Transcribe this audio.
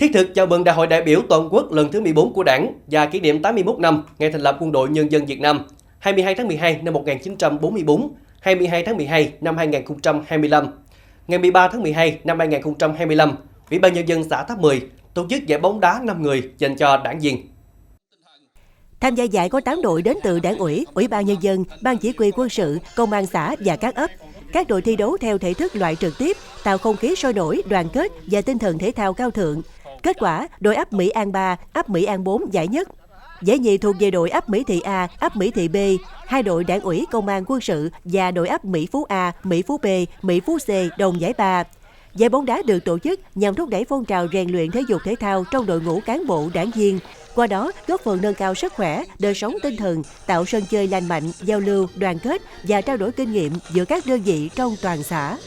Thiết thực chào mừng Đại hội đại biểu toàn quốc lần thứ 14 của Đảng và kỷ niệm 81 năm ngày thành lập Quân đội Nhân dân Việt Nam 22 tháng 12 năm 1944, 22 tháng 12 năm 2025. Ngày 13 tháng 12 năm 2025, Ủy ban Nhân dân xã Tháp 10 tổ chức giải bóng đá 5 người dành cho đảng viên. Tham gia giải có 8 đội đến từ Đảng ủy, Ủy ban Nhân dân, Ban chỉ huy quân sự, Công an xã và các ấp. Các đội thi đấu theo thể thức loại trực tiếp, tạo không khí sôi nổi, đoàn kết và tinh thần thể thao cao thượng. Kết quả, đội ấp Mỹ An 3, ấp Mỹ An 4 giải nhất. Giải nhì thuộc về đội ấp Mỹ Thị A, ấp Mỹ Thị B, hai đội Đảng ủy Công an quân sự và đội ấp Mỹ Phú A, Mỹ Phú B, Mỹ Phú C đồng giải 3. Giải bóng đá được tổ chức nhằm thúc đẩy phong trào rèn luyện thể dục thể thao trong đội ngũ cán bộ đảng viên, qua đó góp phần nâng cao sức khỏe, đời sống tinh thần, tạo sân chơi lành mạnh, giao lưu, đoàn kết và trao đổi kinh nghiệm giữa các đơn vị trong toàn xã.